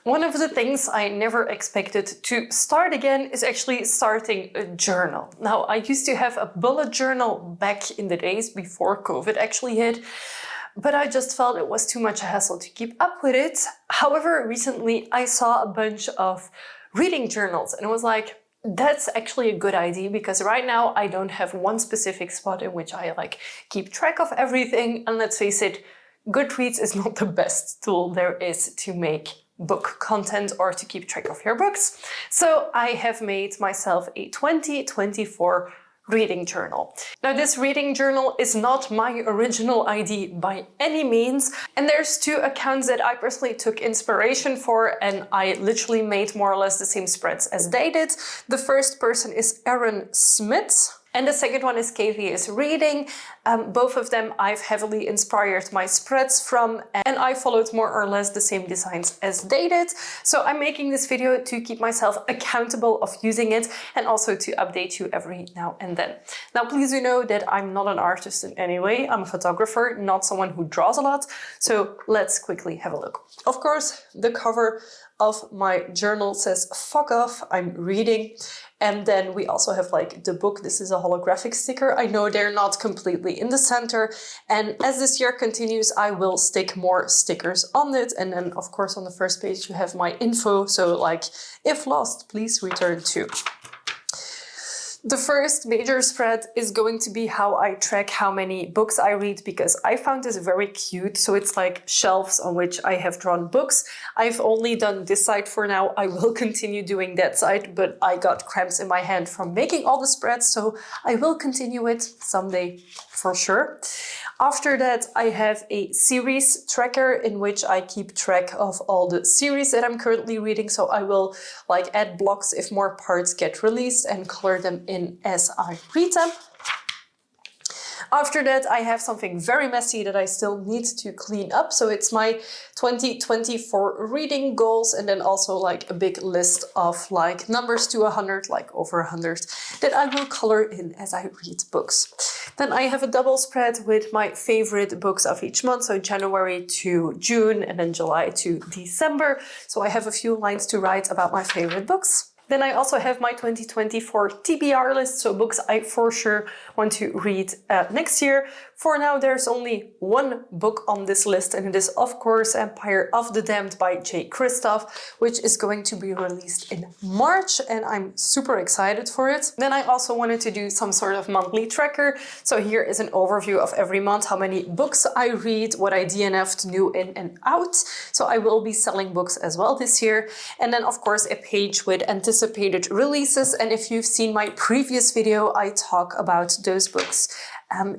One of the things I never expected to start again is actually starting a journal. Now, I used to have a bullet journal back in the days before COVID actually hit, but I just felt it was too much a hassle to keep up with it. However, recently I saw a bunch of reading journals and I was like, that's actually a good idea, because right now I don't have one specific spot in which I keep track of everything. And let's face it, Goodreads is not the best tool there is to make book content or to keep track of your books. So I have made myself a 2024 reading journal. Now, this reading journal is not my original idea by any means, and there's two accounts that I personally took inspiration for, and I literally made more or less the same spreads as they did. The first person is Erin Smith, and the second one is KVS Reading. Both of them I've heavily inspired my spreads from, and I followed more or less the same designs as they did. So I'm making this video to keep myself accountable of using it and also to update you every now and then. Now, please do know that I'm not an artist in any way. I'm a photographer, not someone who draws a lot. So let's quickly have a look. Of course, the cover of my journal says "fuck off, I'm reading." And then we also have the book. This is a holographic sticker. I know they're not completely in the center. And as this year continues, I will stick more stickers on it. And then of course on the first page you have my info. So if lost, please return to. The first major spread is going to be how I track how many books I read, because I found this very cute. So it's like shelves on which I have drawn books. I've only done this side for now. I will continue doing that side, but I got cramps in my hand from making all the spreads, so I will continue it someday for sure. After that, I have a series tracker in which I keep track of all the series that I'm currently reading. So I will add blocks if more parts get released and color them in as I read them. After that, I have something very messy that I still need to clean up. So it's my 2024 reading goals, and then also a big list of numbers to 100, over 100, that I will color in as I read books. Then I have a double spread with my favorite books of each month, so January to June and then July to December. So I have a few lines to write about my favorite books. Then I also have my 2024 TBR list, so books I for sure want to read next year. For now, there's only one book on this list, and it is, of course, Empire of the Damned by J. Kristoff, which is going to be released in March, and I'm super excited for it. Then I also wanted to do some sort of monthly tracker. So here is an overview of every month, how many books I read, what I DNF'd new in and out. So I will be selling books as well this year. And then, of course, a page with anticipated releases. And if you've seen my previous video, I talk about those books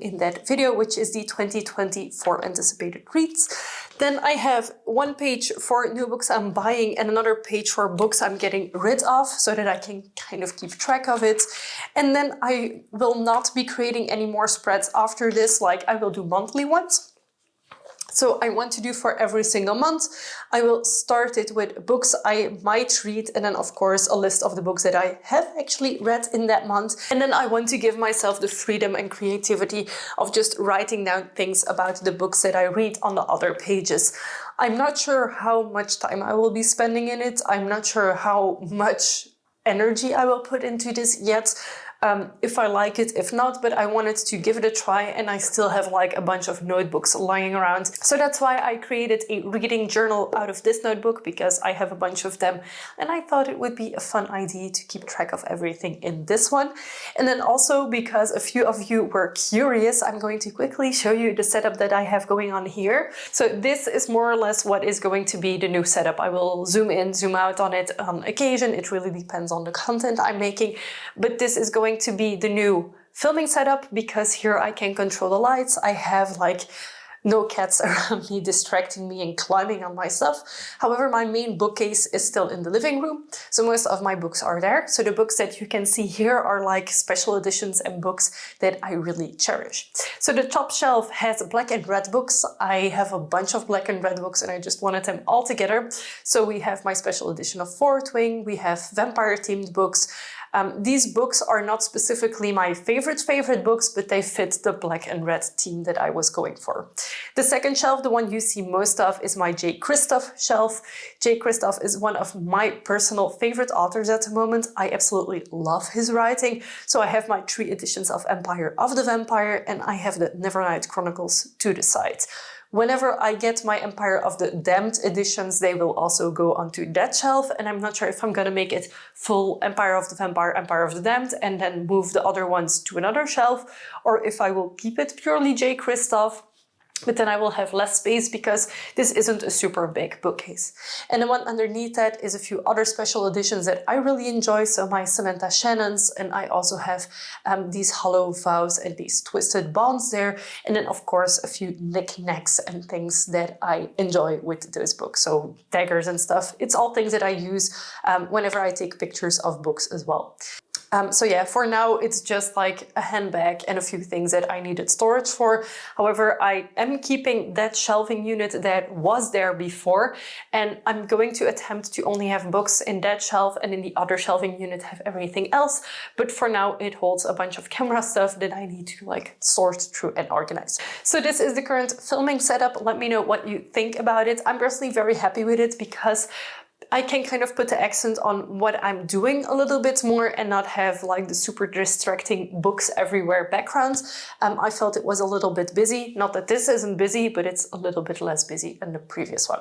in that video, which is the 2024 anticipated reads. Then I have one page for new books I'm buying and another page for books I'm getting rid of, so that I can kind of keep track of it. And then I will not be creating any more spreads after this, I will do monthly ones. So I want to do for every single month. I will start it with books I might read, and then of course a list of the books that I have actually read in that month. And then I want to give myself the freedom and creativity of just writing down things about the books that I read on the other pages. I'm not sure how much time I will be spending in it. I'm not sure how much energy I will put into this yet. If I like it, if not, but I wanted to give it a try, and I still have a bunch of notebooks lying around. So that's why I created a reading journal out of this notebook, because I have a bunch of them and I thought it would be a fun idea to keep track of everything in this one. And then also because a few of you were curious, I'm going to quickly show you the setup that I have going on here. So this is more or less what is going to be the new setup. I will zoom in, zoom out on it on occasion. It really depends on the content I'm making, but this is going to be the new filming setup, because here I can control the lights. I have no cats around me distracting me and climbing on my stuff. However, my main bookcase is still in the living room, so most of my books are there. So the books that you can see here are special editions and books that I really cherish. So the top shelf has black and red books. I have a bunch of black and red books and I just wanted them all together. So we have my special edition of Fourth Wing, we have vampire themed books, These books are not specifically my favorite books, but they fit the black and red theme that I was going for. The second shelf, the one you see most of, is my J. Kristoff shelf. J. Kristoff is one of my personal favorite authors at the moment. I absolutely love his writing. So I have my 3 editions of Empire of the Vampire, and I have the Nevernight Chronicles to the side. Whenever I get my Empire of the Damned editions, they will also go onto that shelf, and I'm not sure if I'm gonna make it full Empire of the Vampire, Empire of the Damned, and then move the other ones to another shelf, or if I will keep it purely J. Kristoff. But then I will have less space because this isn't a super big bookcase. And the one underneath that is a few other special editions that I really enjoy. So my Samantha Shannons, and I also have these Hollow Vows and these Twisted Bonds there. And then of course a few knickknacks and things that I enjoy with those books. So daggers and stuff. It's all things that I use whenever I take pictures of books as well. So yeah, for now it's just like a handbag and a few things that I needed storage for. However, I am keeping that shelving unit that was there before, and I'm going to attempt to only have books in that shelf, and in the other shelving unit have everything else. But for now it holds a bunch of camera stuff that I need to like sort through and organize. So this is the current filming setup. Let me know what you think about it. I'm personally very happy with it because I can kind of put the accent on what I'm doing a little bit more and not have like the super distracting books everywhere backgrounds. I felt it was a little bit busy. Not that this isn't busy, but it's a little bit less busy than the previous one.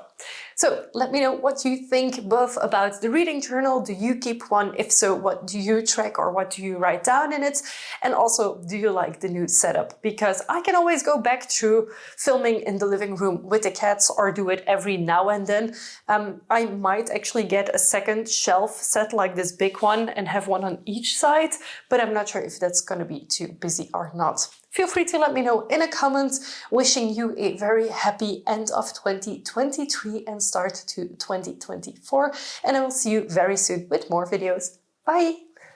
So let me know what you think both about the reading journal. Do you keep one? If so, what do you track or what do you write down in it? And also, do you like the new setup? Because I can always go back to filming in the living room with the cats or do it every now and then. I might actually get a second shelf set like this big one and have one on each side, but I'm not sure if that's going to be too busy or not. Feel free to let me know in a comment. Wishing you a very happy end of 2023 and start to 2024. And I will see you very soon with more videos. Bye!